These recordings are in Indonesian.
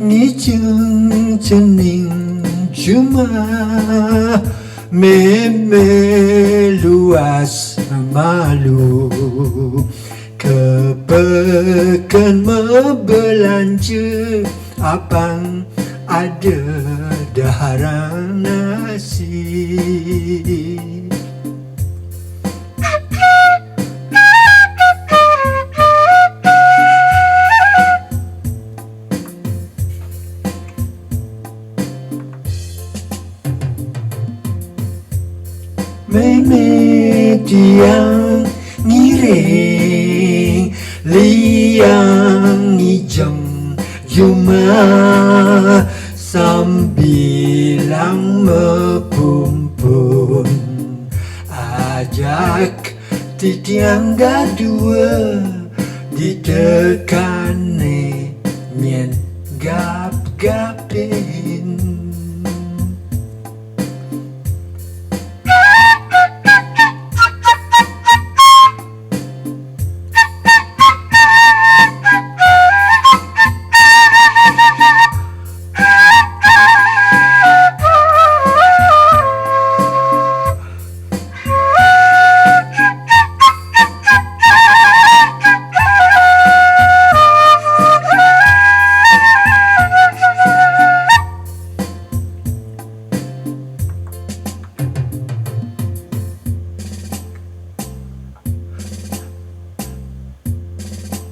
ngijeng cening cuma meme luas malu kepekan membelanja abang ada daharan nasi. Meme tiang ngiring liang ngijeng cuma sambilang mepumpun ajak titiang gadua ditekane nyen gap-gapin.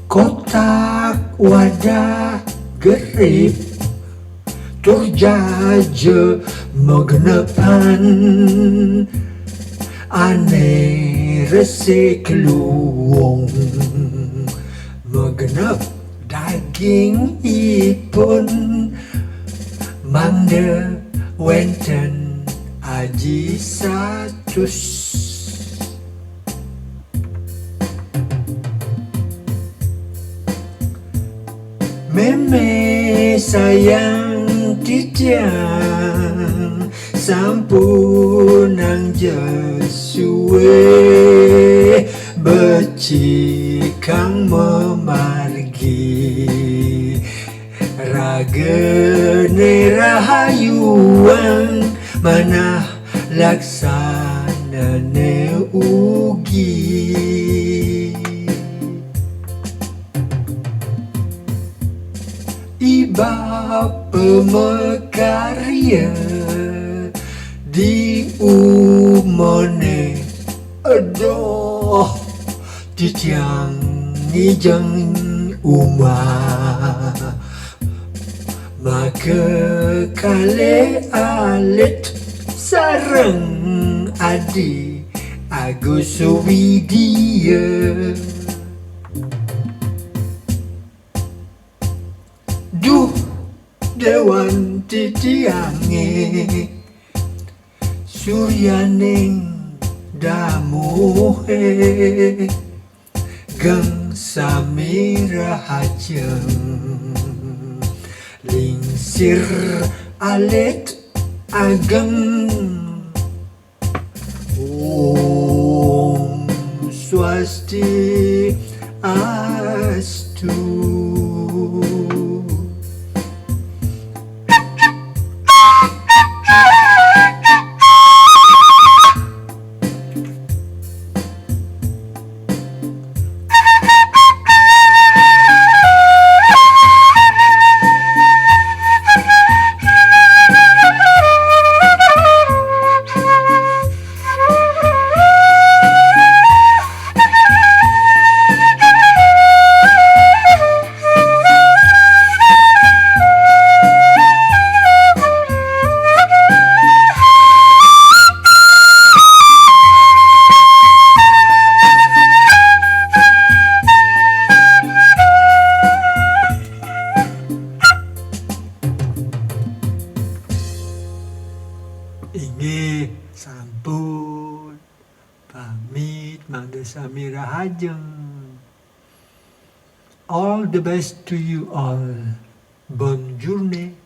Kotak wadah gerip turjaje megnepan aneh resik luwung megenep daging ipun mangde wenten aji satus. Meme sayang titiang sampunang jesuwe beci kang memargi ragene rahayuang manah laksanane ugi. Iba pemekarya di umone adoh titiang ngijeng umah maka kale alit sareng adi Agus Widya. Duh dewan titiange suryaning damuhe gang samira hajeng lingsir alit ageng Om Swasti Astu. Inggih sampun pamit Mangda Samira Hajeng. All the best to you all. Bonne journée.